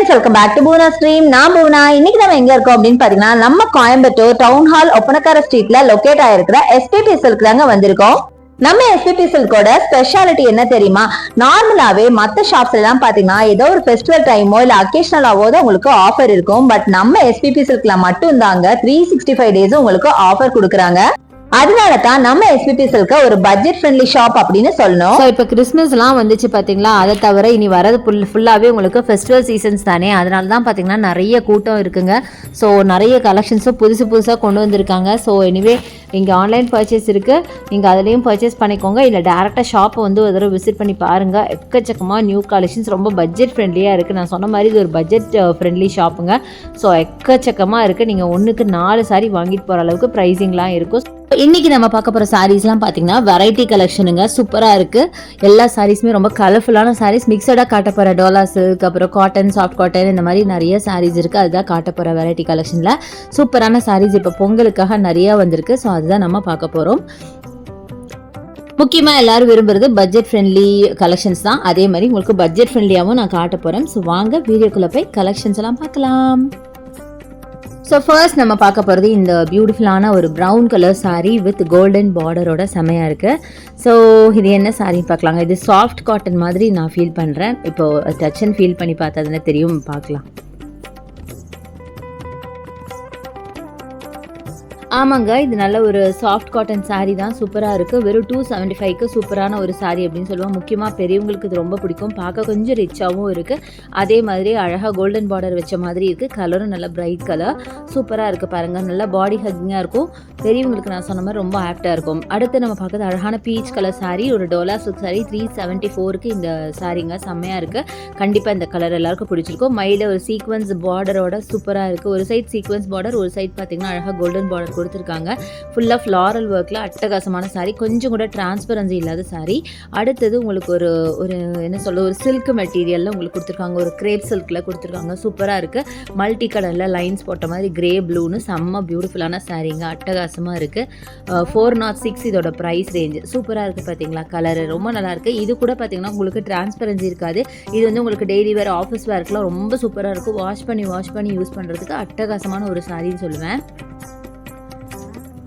Friends, welcome back to Poona stream. நான் பூனா. இன்னைக்கு நம்ம எங்க இருக்கோம் அப்படின்னு பாத்தீங்கன்னா, நம்ம கோயம்புத்தூர் டவுன் ஹால் ஒப்பனக்கார ஸ்ட்ரீட்ல லொகேட் ஆயிருக்கிற எஸ்பிபி சில்க் தாங்க வந்திருக்கோம். நம்ம எஸ்பிபி சில்கோட ஸ்பெஷாலிட்டி என்ன தெரியுமா? நார்மலாவே மத்த ஷாப்ஸ்ல எல்லாம் பாத்தீங்கன்னா ஏதோ ஒரு ஃபெஸ்டிவல் டைமோ இல்ல அக்கேஷனலாவோ தான் உங்களுக்கு ஆஃபர் இருக்கும். பட் நம்ம எஸ்பிபி சில்க்ல மட்டும் தாங்க 365 டேஸ் உங்களுக்கு ஆஃபர் கொடுக்குறாங்க. அதனால தான் நம்ம எஸ்பிபி சில்க ஒரு பட்ஜெட் ஃப்ரெண்ட்லி ஷாப் அப்படின்னு சொல்லணும். ஸோ இப்போ கிறிஸ்மஸ்லாம் வந்துச்சு பார்த்தீங்களா, அதை தவிர இனி வரது ஃபுல்லாகவே உங்களுக்கு ஃபெஸ்டிவல் சீசன்ஸ் தானே, அதனால தான் பார்த்தீங்கன்னா நிறைய கூட்டம் இருக்குங்க. ஸோ நிறைய கலெக்ஷன்ஸும் புதுசாக கொண்டு வந்திருக்காங்க. ஸோ எனிவே இங்கே ஆன்லைன் பர்ச்சேஸ் இருக்குது, நீங்கள் அதுலேயும் பர்ச்சேஸ் பண்ணிக்கோங்க. இல்லை டேரெக்டாக ஷாப்பை வந்து ஒரு தடவை விசிட் பண்ணி பாருங்கள். எக்கச்சக்கமாக நியூ கலெக்ஷன்ஸ் ரொம்ப பட்ஜெட் ஃப்ரெண்ட்லியாக இருக்குது. நான் சொன்ன மாதிரி இது ஒரு பட்ஜெட் ஃப்ரெண்ட்லி ஷாப்புங்க. ஸோ எக்கச்சக்கமாக இருக்குது. நீங்கள் ஒன்றுக்கு 4 சாரி வாங்கிட்டு போகிற அளவுக்கு ப்ரைஸிங்லாம் இருக்கும். இன்னைக்கு நம்ம பார்க்க போகிற சாரீஸ்லாம் பார்த்தீங்கன்னா வெரைட்டி கலெக்ஷனுங்க, சூப்பராக இருக்குது. எல்லா சாரீஸுமே ரொம்ப கலர்ஃபுல்லான சாரீஸ், மிக்சடாக காட்ட போகிற டோலா சில்க், அப்புறம் காட்டன், சாஃப்ட் காட்டன், இந்த மாதிரி நிறைய சாரீஸ் இருக்குது. அதுதான் காட்ட போகிற வெரைட்டி கலெக்ஷனில் சூப்பரான சாரீஸ் இப்போ பொங்கலுக்காக நிறையா வந்திருக்கு. ஸோ அதுதான் நம்ம பார்க்க போகிறோம். முக்கியமாக எல்லாரும் விரும்புறது பட்ஜெட் ஃப்ரெண்ட்லி கலெக்ஷன்ஸ் தான். அதே மாதிரி உங்களுக்கு பட்ஜெட் ஃப்ரெண்ட்லியாகவும் நான் காட்ட போகிறேன். ஸோ வாங்க வீடியோக்குள்ளே போய் கலெக்ஷன்ஸ் எல்லாம் பார்க்கலாம். ஸோ ஃபர்ஸ்ட் நம்ம பார்க்க போகிறது இந்த பியூட்டிஃபுல்லான ஒரு brown colour sari with golden பார்டரோட செமையாக இருக்குது. ஸோ இது என்ன சாரின்னு பார்க்கலாங்க. இது சாஃப்ட் காட்டன் மாதிரி நான் ஃபீல் பண்ணுறேன். இப்போது டச் அண்ட் ஃபீல் பண்ணி பார்த்ததுன்னு தெரியும், பார்க்கலாம். ஆமாங்க, இது நல்ல ஒரு சாஃப்ட் காட்டன் சாரீ தான், சூப்பராக இருக்குது. வெறும் 275க்கு சூப்பரான ஒரு சாரீ அப்படின்னு சொல்லுவோம். முக்கியமாக பெரியவங்களுக்கு இது ரொம்ப பிடிக்கும். பார்க்க கொஞ்சம் ரிச்சாகவும் இருக்குது. அதே மாதிரி அழகாக கோல்டன் பார்டர் வச்ச மாதிரி இருக்குது. கலரும் நல்ல பிரைட் கலர், சூப்பராக இருக்குது பாருங்கள். நல்லா பாடி ஹக்கிங்காக இருக்கும். பெரியவங்களுக்கு நான் சொன்ன மாதிரி ரொம்ப ஆப்டாக இருக்கும். அடுத்து நம்ம பார்க்குறது அழகான பீச் கலர் சாரீ, ஒரு டோலா சில்க் சாரீ. 374க்கு இந்த சாரீங்க, செம்மையாக இருக்குது. கண்டிப்பாக இந்த கலர் எல்லாருக்கும் பிடிச்சிருக்கும். மைடில் ஒரு சீக்வன்ஸ் பார்டரோட சூப்பராக இருக்குது. ஒரு சைட் சீக்வன்ஸ் பார்டர், ஒரு சைட் பார்த்தீங்கன்னா அழகாக கோல்டன் பார்டர் கொடுத்துருக்காங்க. ஃபுல்லாக ஃப்ளாரல் ஒர்க்கில் அட்டகாசமான சாரீ, கொஞ்சம் கூட டிரான்ஸ்பரன்சி இல்லாத சாரீ. அடுத்தது உங்களுக்கு ஒரு என்ன சொல்ல, ஒரு சில்க் மெட்டீரியலில் உங்களுக்கு கொடுத்துருக்காங்க. ஒரு கிரேப் சில்கில் கொடுத்துருக்காங்க. சூப்பராக இருக்குது. மல்டி கலரில் லைன்ஸ் போட்ட மாதிரி கிரே ப்ளூன்னு செம்ம பியூட்டிஃபுல்லான சாரீங்க, அட்டகாசமாக இருக்குது. 406 இதோட ப்ரைஸ் ரேஞ்சு. சூப்பராக இருக்குது பார்த்தீங்களா, கலரு ரொம்ப நல்லாயிருக்கு. இது கூட பார்த்தீங்கன்னா உங்களுக்கு டிரான்ஸ்பரன்சி இருக்காது. இது வந்து உங்களுக்கு டெய்லி வேறு ஆஃபீஸ் வேர்க்கெலாம் ரொம்ப சூப்பராக இருக்கும். வாஷ் பண்ணி யூஸ் பண்ணுறதுக்கு அட்டகாசமான ஒரு சாரின்னு சொல்லுவேன்.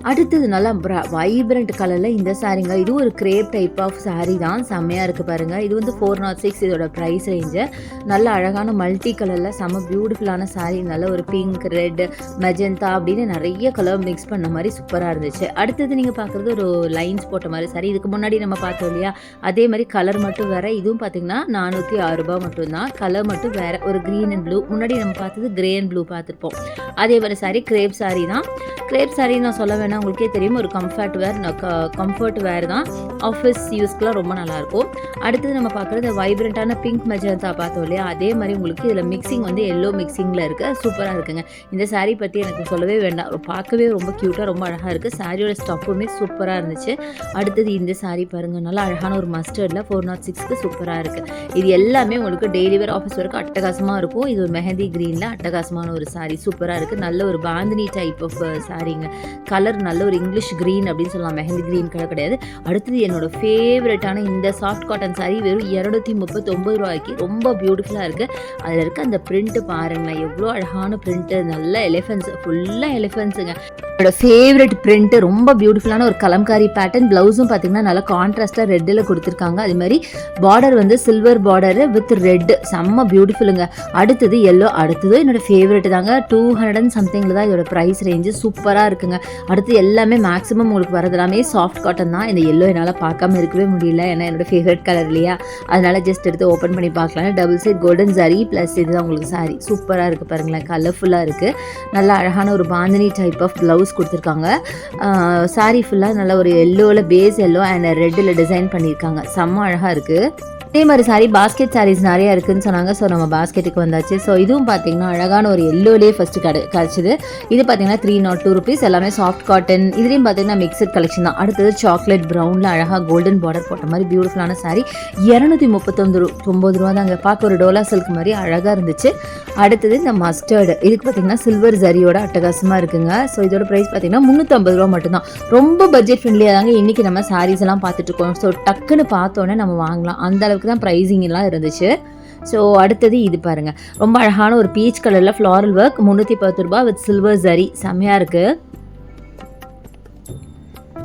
அடுத்தது நல்லா வைப்ரண்ட் கலரில் இந்த சாரீங்க. இது ஒரு கிரேப் டைப் ஆஃப் சாரீ தான், செம்மையாக இருக்குது பாருங்கள். இது வந்து 406 இதோட ப்ரைஸ் ரேஞ்சு. நல்ல அழகான மல்டி கலரில் செம்ம பியூட்டிஃபுல்லான சாரீ. நல்ல ஒரு பிங்க், ரெட், மெஜந்தா அப்படின்னு நிறைய கலர் மிக்ஸ் பண்ண மாதிரி சூப்பராக இருந்துச்சு. அடுத்தது நீங்கள் பார்க்குறது ஒரு லைன்ஸ் போட்ட மாதிரி சாரீ. இதுக்கு முன்னாடி நம்ம பார்த்தோம் இல்லையா, அதே மாதிரி கலர் மட்டும் வேறு. இதுவும் பார்த்தீங்கன்னா 406 ரூபாய் மட்டும்தான். கலர் மட்டும் வேறு, ஒரு க்ரீன் அண்ட் ப்ளூ. முன்னாடி நம்ம பார்த்தது கிரே அண்ட் ப்ளூ பார்த்துருப்போம். அதே மாதிரி சாரீ கிரேப் சாரீ தான். கிரேப் சாரீ நான் சொல்ல வேணாம், உங்களுக்கே தெரியும். ஒரு கம்ஃபர்ட் வேர் தான். ஆஃபீஸ் யூஸ்க்குலாம் ரொம்ப நல்லாயிருக்கும். அடுத்தது நம்ம பார்க்குறது வைப்ரண்ட்டான பிங்க் மெஜந்தா பார்த்தோம் இல்லையா, அதே மாதிரி உங்களுக்கு இதில் மிக்சிங் வந்து எல்லோ மிக்சிங்கில் இருக்குது. சூப்பராக இருக்குங்க. இந்த சாரீ பற்றி எனக்கு சொல்லவே வேண்டாம், பார்க்கவே ரொம்ப க்யூட்டாக ரொம்ப அழகாக இருக்குது. சாரியோட ஸ்டஃப்புமே சூப்பராக இருந்துச்சு. அடுத்தது இந்த சாரீ பாருங்கள், நல்லா அழகான ஒரு மஸ்டர்டில் 406க்கு சூப்பராக இருக்குது. இது எல்லாமே உங்களுக்கு டெய்லி வேர் ஆஃபீஸ் வரைக்கும் அட்டகாசமாக இருக்கும். இது ஒரு மெஹந்தி க்ரீனில் அட்டகாசமான ஒரு சாரீ, சூப்பராக இருக்குது. நல்ல ஒரு பாந்தினி டைப் ஆஃப் சாரீங்க. கலர் நல்ல ஒரு இங்கிலீஷ் க்ரீன் அப்படின்னு சொல்லலாம், மெஹந்தி க்ரீன் கலர் கிடையாது. அடுத்தது என்னோட ஃபேவரட்டான இந்த சாஃப்ட் காட்டன் சாரீ வெறும் 239 ரூபாய்க்கு ரொம்ப பியூட்டிஃபுல்லாக இருக்குது. அதில் இருக்க அந்த பிரிண்ட்டு பாருங்களேன், எவ்வளோ அழகான பிரிண்ட்டு. நல்ல எலிஃபென்ட்ஸ், ஃபுல்லாக எலிஃபென்ட்ஸுங்க. என்னோட ஃபேவரட் பிரிண்ட்டு, ரொம்ப பியூட்டிஃபுல்லான ஒரு கலம்காரி பேட்டர்ன். ப்ளவுஸும் பார்த்தீங்கன்னா நல்லா கான்ட்ராஸ்ட்டாக ரெட்டில் கொடுத்துருக்காங்க. அது மாதிரி பார்டர் வந்து சில்வர் பார்டரு வித் ரெட், செம்ம பியூட்டிஃபுல்லுங்க. அடுத்தது எல்லோ. அடுத்தது என்னோட ஃபேவரெட் தாங்க. 200 சம்திங்கில் தான் இதோட ப்ரைஸ் ரேஞ்சு. சூப்பராக இருக்குங்க. அடுத்து எல்லாமே மேக்ஸிமம் உங்களுக்கு வரது எல்லாமே சாஃப்ட் காட்டன் தான். இந்த எல்லோ என்னால் பார்க்காம இருக்கவே முடியல, ஏன்னா என்னோட ஃபேவரட் கலர் இல்லையா, அதனால் ஜஸ்ட் எடுத்து ஓப்பன் பண்ணி பார்க்கலாம். Double side golden sari plus இதுதான் உங்களுக்கு சாரீ. சூப்பராக இருக்குது பாருங்களேன், கலர்ஃபுல்லாக இருக்குது. நல்லா அழகான ஒரு பாந்தினி டைப் ஆஃப் ப்ளவுஸ் கொடுத்துருக்காங்க. சாரீ ஃபுல்லாக நல்ல ஒரு எல்லோவில் பேஸ் எல்லோ அண்ட் ரெட்டில் டிசைன் பண்ணியிருக்காங்க. செம்ம அழகாக இருக்குது. அதே மாதிரி சாரீ பாஸ்கெட் சாரீஸ் நிறையா இருக்குதுன்னு சொன்னாங்க. ஸோ நம்ம பாஸ்கெட்டுக்கு வந்தாச்சு. ஸோ இதுவும் பார்த்தீங்கன்னா அழகான ஒரு எல்லோலேயே ஃபஸ்ட்டு கிடச்சிது. இது பார்த்தீங்கன்னா 302 ருபீஸ். எல்லாமே சாஃப்ட் காட்டன். இதுலேயும் பார்த்தீங்கன்னா மிக்சட் கலெக்ஷன் தான். அடுத்தது சாக்லேட் ப்ரௌனில் அழகாக கோல்டன் பார்டர் போட்ட மாதிரி பியூட்டிஃபுல்லான சாரீ. 239 ரூபா தாங்க. பார்க்க ஒரு டோலா சில்க் மாதிரி அழகாக இருந்துச்சு. அடுத்தது இந்த மஸ்டர்டு. இதுக்கு பார்த்தீங்கன்னா சில்வர் ஜரியோட அட்டகாசமாக இருக்குங்க. ஸோ இதோட ப்ரைஸ் பார்த்தீங்கன்னா 350 ரூபா மட்டும்தான். ரொம்ப பட்ஜெட் ஃப்ரெண்ட்லியாக தாங்க இன்றைக்கி நம்ம சாரீஸ் எல்லாம் பார்த்துட்டு இருக்கோம். ஸோ டக்குன்னு பார்த்தோன்னே நம்ம வாங்கலாம், அந்த அளவுக்கு தான் ப்ரைஸிங் எல்லாம் இருந்துச்சு. ஸோ அடுத்தது இது பாருங்கள், ரொம்ப அழகான ஒரு பீச் கலரில் ஃப்ளாரல் ஒர்க், 310 ரூபாய் வித் சில்வர் ஜரி, செம்மையாக இருக்குது.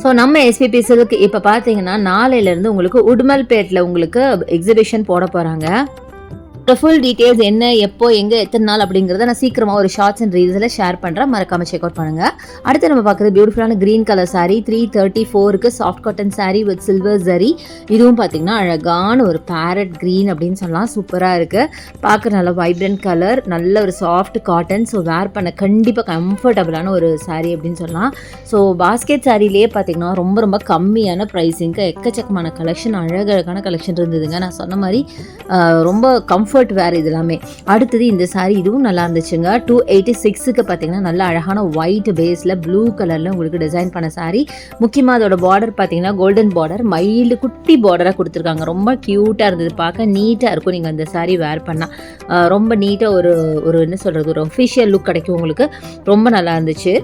ஸோ நம்ம எஸ்பிபி சில்க் இப்போ பார்த்தீங்கன்னா நாளையிலேருந்து உங்களுக்கு உடுமல்பேட்டில் உங்களுக்கு எக்ஸிபிஷன் போட போகிறாங்க. ஃபுல் டீட்டெயில்ஸ் என்ன, எப்போ, எங்கே, எத்தனை நாள் அப்படிங்கிறத நான் சீக்கிரமாக ஒரு ஷார்ட்ஸ் அண்ட் ரீல்ஸில் ஷேர் பண்ணுறேன், மறக்காமல் செக் அவுட் பண்ணுங்கள். அடுத்து நம்ம பார்க்குறது பியூட்டிஃபுல்லான க்ரீன் கலர் சாரீ, 334க்கு soft cotton sari with silver zari. இதுவும் பார்த்தீங்கன்னா அழகான ஒரு பேரட் க்ரீன் அப்படின்னு சொல்லலாம், சூப்பராக இருக்குது. பார்க்க நல்ல வைப்ரண்ட் கலர், நல்ல ஒரு சாஃப்ட் காட்டன். ஸோ வேர் பண்ண கண்டிப்பாக கம்ஃபர்டபுளான ஒரு சாரீ அப்படின்னு சொல்லலாம். ஸோ பாஸ்கெட் சாரீலேயே பார்த்தீங்கன்னா ரொம்ப ரொம்ப கம்மியான ப்ரைஸிங்க்கு எக்கச்சக்கமான கலெக்ஷன், அழகழகான கலெக்ஷன் இருந்ததுங்க. நான் சொன்ன மாதிரி ரொம்ப கம்ஃபர்ட் வேறு இது எல்லாமே. அடுத்தது இந்த சாரீ, இதுவும் நல்லா இருந்துச்சுங்க. 286க்கு பார்த்தீங்கன்னா நல்ல அழகான ஒயிட் பேஸில் ப்ளூ கலரில் உங்களுக்கு டிசைன் பண்ண சாரீ. முக்கியமாக அதோட பார்டர் பார்த்தீங்கன்னா கோல்டன் பார்டர், மைல்டு குட்டி பார்டராக கொடுத்துருக்காங்க. ரொம்ப க்யூட்டாக இருந்தது, பார்க்க நீட்டாக இருக்கும். நீங்கள் அந்த சாரீ வேர் பண்ணால் ரொம்ப நீட்டாக ஒரு என்ன சொல்கிறது, ஒரு அஃபிஷியல் லுக் கிடைக்கும் உங்களுக்கு. ரொம்ப நல்லா இருந்துச்சு.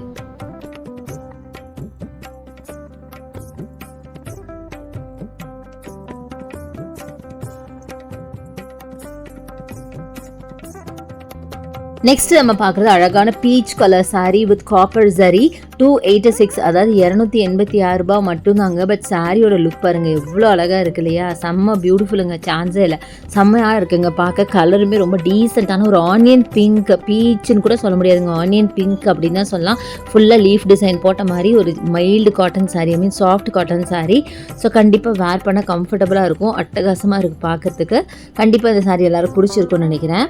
நெக்ஸ்ட் நம்ம பார்க்குறது அழகான peach colour sari with copper zari, 286, அதாவது 286 ரூபாய் மட்டும்தாங்க. பட் சாரியோட லுக் பாருங்கள் எவ்வளோ அழகாக இருக்கு இல்லையா, செம்ம பியூட்டிஃபுல்லுங்க, சான்ஸே இல்லை, செம்மையாக இருக்குங்க. பார்க்க கலருமே ரொம்ப டீசெண்டான ஒரு ஆனியன் பிங்க், பீச்சுன்னு கூட சொல்ல முடியாதுங்க, ஆனியன் பிங்க் அப்படின்னு தான் சொல்லலாம். ஃபுல்லாக லீஃப் டிசைன் போட்ட மாதிரி ஒரு mild cotton sari, soft cotton sari. So கண்டிப்பாக வேர் பண்ண கம்ஃபர்டபுளாக இருக்கும், அட்டகாசமாக இருக்குது பார்க்கறதுக்கு. கண்டிப்பாக இந்த சாரீ எல்லோரும் பிடிச்சிருக்குன்னு நினைக்கிறேன்.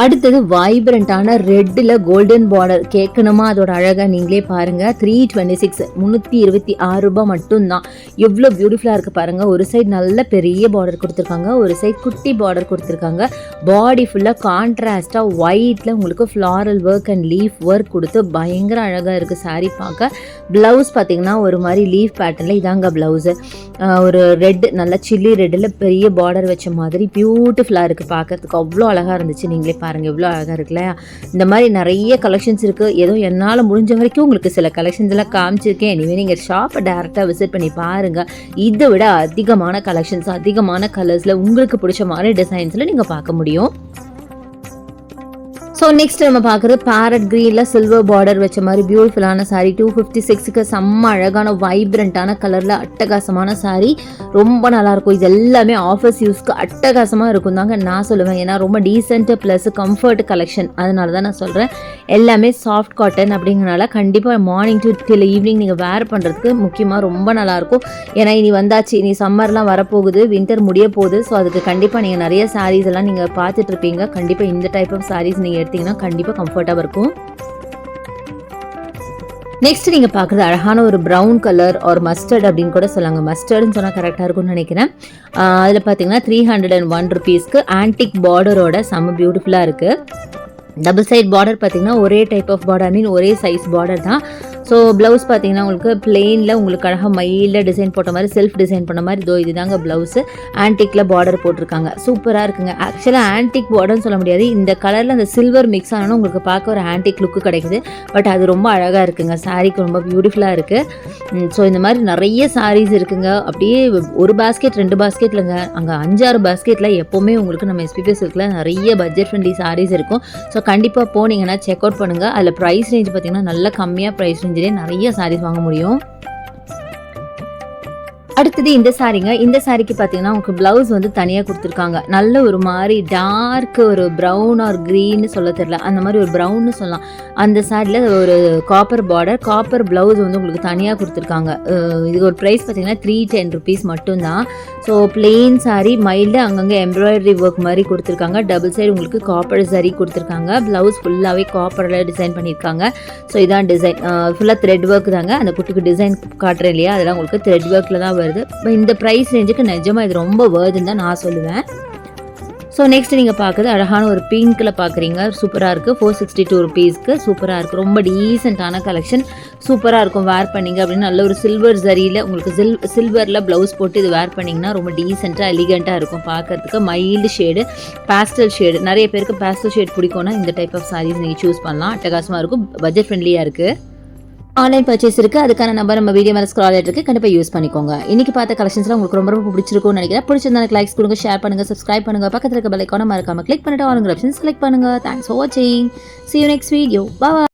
அடுத்தது வைப்ரண்டான ரெட்டில் கோல்டன் பார்டர், கேட்கணுமா அதோட அழகாக நீங்களே பாருங்கள். 326, 326 ரூபாய் மட்டும்தான். எவ்வளோ பியூட்டிஃபுல்லாக இருக்குது பாருங்கள். ஒரு சைடு நல்ல பெரிய பார்டர் கொடுத்துருக்காங்க, ஒரு சைடு குட்டி பார்டர் கொடுத்துருக்காங்க. பாடி ஃபுல்லாக கான்ட்ராஸ்டாக ஒயிட்டில் உங்களுக்கு floral work and leaf work கொடுத்து பயங்கர அழகாக இருக்குது சாரீ பார்க்க. ப்ளவுஸ் பார்த்திங்கன்னா ஒரு மாதிரி லீஃப் பேட்டர்னில், இதாங்க ப்ளவுஸு, ஒரு ரெட், நல்ல சில்லி ரெட்டில் பெரிய பார்டர் வச்ச மாதிரி பியூட்டிஃபுல்லாக இருக்குது பார்க்கறதுக்கு. அவ்வளோ அழகாக இருந்துச்சு, நீங்களே பாருங்கள் எவ்வளோ அழகாக இருக்குல்ல. இந்த மாதிரி நிறைய கலெக்ஷன்ஸ் இருக்குது. ஏதோ என்னால் முடிஞ்ச வரைக்கும் உங்களுக்கு சில கலெக்ஷன்ஸ் எல்லாம் காமிச்சிருக்கேன். இனிமேல் நீங்கள் ஷாப்பை டேரெக்டாக விசிட் பண்ணி பாருங்கள். இதை விட அதிகமான கலெக்ஷன்ஸ், அதிகமான கலர்ஸில் உங்களுக்கு பிடிச்ச மாதிரி டிசைன்ஸில் நீங்கள் பார்க்க முடியும். ஸோ நெக்ஸ்ட் நம்ம பார்க்குறது பேரட் க்ரீனில் சில்வர் பார்டர் வச்ச மாதிரி பியூட்டிஃபுல்லான சாரீ, 256க்கு செம்ம அழகான வைப்ரண்ட்டான கலரில் அட்டகாசமான சாரீ. ரொம்ப நல்லாயிருக்கும். இது எல்லாமே ஆஃபீஸ் யூஸ்க்கு அட்டகாசமாக இருக்கும் தாங்க நான் சொல்லுவேன். ஏன்னா ரொம்ப டீசென்ட்டு ப்ளஸ் கம்ஃபர்ட் கலெக்ஷன், அதனால தான் நான் சொல்கிறேன். எல்லாமே சாஃப்ட் காட்டன் அப்படிங்கிறனால கண்டிப்பாக மார்னிங் டு டில் ஈவினிங் நீங்கள் வேர் பண்ணுறதுக்கு முக்கியமாக ரொம்ப நல்லாயிருக்கும். ஏன்னா இனி வந்தாச்சு, இனி சம்மர்லாம் வரப்போகுது, வின்டர் முடிய போகுது. ஸோ அதுக்கு கண்டிப்பாக நீங்கள் நிறைய சாரீஸ் எல்லாம் நீங்கள் பார்த்துட்ருப்பீங்க. கண்டிப்பாக இந்த டைப் ஆஃப் சாரீஸ் நீங்கள் எடுத்தீங்கன்னா கண்டிப்பாக கம்ஃபர்ட்டாக இருக்கும். நெக்ஸ்ட் நீங்கள் பார்க்குறது அழகான ஒரு ப்ரௌன் கலர் ஒரு மஸ்டர்ட் அப்படின்னு கூட சொல்லாங்க. மஸ்டர்டுன்னு சொன்னால் கரெக்டாக இருக்கும்னு நினைக்கிறேன். அதில் பார்த்தீங்கன்னா 301 ருபீஸ்க்கு ஆன்டிக் பார்டரோட செம்ம பியூட்டிஃபுல்லாக இருக்குது. டபுள் சைட் பார்டர் பார்த்தீங்கன்னா ஒரே டைப் ஆஃப் பார்டர், ஒரே சைஸ் பார்டர் தான். ஸோ ப்ளவுஸ் பார்த்தீங்கன்னா உங்களுக்கு பிளெயினில் உங்களுக்கு அழகாக மைல்டாக டிசைன் போட்ட மாதிரி, செல்ஃப் டிசைன் பண்ண மாதிரி இதோ இதுதாங்க ப்ளவுஸு. ஆன்டிக்கில் பார்டர் போட்டிருக்காங்க, சூப்பராக இருக்குங்க. ஆக்சுவலாக ஆன்டிக் பார்டர்னு சொல்ல முடியாது, இந்த கலரில் அந்த சில்வர் மிக்ஸ் ஆனால் உங்களுக்கு பார்க்க ஒரு ஆன்டிக் லுக்கு கிடைக்குது. பட் அது ரொம்ப அழகாக இருக்குங்க, சாரீக்கு ரொம்ப பியூட்டிஃபுல்லாக இருக்குது. ஸோ இந்த மாதிரி நிறைய சாரீஸ் இருக்குங்க. அப்படியே ஒரு பாஸ்கெட் 2 பாஸ்கெட் இல்லைங்க, அங்கே 5-6 பாஸ்கெட்டில் எப்போவுமே உங்களுக்கு நம்ம எஸ்பிபி சில்கில் நிறைய பட்ஜெட் ஃப்ரெண்ட்லி சாரீஸ் இருக்கும். ஸோ கண்டிப்பாக போனீங்கன்னா செக் அவுட் பண்ணுங்கள். அதில் ப்ரைஸ் ரேஞ்ச் பார்த்தீங்கன்னா நல்ல கம்மியாக ப்ரைஸ் ரேஞ்சிலே நிறைய சாரீஸ் வாங்க முடியும். அடுத்தது இந்த சாரீங்க. இந்த சாரிக்கு பார்த்தீங்கன்னா உங்களுக்கு ப்ளவுஸ் வந்து தனியாக கொடுத்துருக்காங்க. நல்ல ஒரு மாதிரி டார்க் ஒரு ப்ரௌன் ஆர் க்ரீன்னு சொல்ல தெரியல, அந்த மாதிரி ஒரு ப்ரௌன்னு சொல்லலாம். அந்த சாரியில் ஒரு காப்பர் பார்டர், காப்பர் ப்ளவுஸ் வந்து உங்களுக்கு தனியாக கொடுத்துருக்காங்க. இது ஒரு ப்ரைஸ் பார்த்தீங்கன்னா 310 ருபீஸ் மட்டும்தான். ஸோ பிளெயின் சாரீ, மைல்டு அங்கங்கே எம்ப்ராய்டரி ஒர்க் மாதிரி கொடுத்துருக்காங்க. டபுள் சைடு உங்களுக்கு காப்பர் சாரீ கொடுத்துருக்காங்க. ப்ளவுஸ் ஃபுல்லாகவே காப்பரில் டிசைன் பண்ணியிருக்காங்க. ஸோ இதான் டிசைன், ஃபுல்லாக த்ரெட் ஒர்க் தாங்க. அந்த குட்டிக்கு டிசைன் காட்டுறேன் இல்லையா, அதெல்லாம் உங்களுக்கு த்ரெட் ஒர்க்கில் தான் வருது. இந்த ப்ரைஸ் ரேஞ்சுக்கு நிஜமாக இது ரொம்ப வர்துன்னு தான் நான் சொல்லுவேன். ஸோ நெக்ஸ்ட் நீங்கள் பார்க்குறது அழகான ஒரு பிங்க்கில் பார்க்குறீங்க, சூப்பராக இருக்குது. 462 ருபீஸ்க்கு சூப்பராக இருக்குது. ரொம்ப டீசெண்டான கலெக்ஷன், சூப்பராக இருக்கும். வேர் பண்ணிங்க அப்படின்னு நல்ல ஒரு சில்வர் ஜரியில் உங்களுக்கு சில்வரில் ப்ளவுஸ் போட்டு இது வேர் பண்ணிங்கன்னா ரொம்ப டீசெண்டாக எலிகண்ட்டாக இருக்கும் பார்க்குறதுக்கு. மைல்டு ஷேடு, பேஸ்டல் ஷேடு, நிறைய பேருக்கு பேஸ்டல் ஷேட் பிடிக்கும்னா இந்த டைப் ஆஃப் சாரீஸ் நீங்கள் சூஸ் பண்ணலாம். அட்டகாசமாக இருக்கும், பட்ஜெட் ஃப்ரெண்ட்லியாக இருக்குது. ஆன்லைன் பர்ச்சேஸ் இருக்கு. அதுக்கான நம்பர் நம்ம வீடியோ மேல ஸ்க்ரால் ஆயிட்டு இருக்கு. கண்டிப்பா யூஸ் பண்ணிக்கோங்க. இன்னைக்கு பார்த்த கலெக்ஷன்ஸ்லாம் உங்களுக்கு ரொம்ப ரொம்ப பிடிச்சிருக்கும்னு நினைக்கிறேன். பிடிச்சிருந்தா லைக்ஸ் கொடுங்க, ஷேர் பண்ணுங்க, சப்ஸ்கிரைப் பண்ணுங்க. பக்கத்துல இருக்க பெல் ஐகானை மறக்காம கிளிக் பண்ணிட்டு ஆல் ஆப்ஷன் செலக்ட் பண்ணுங்க. தேங்க்ஸ் ஃபார் வாட்சிங். See you next video. Bye.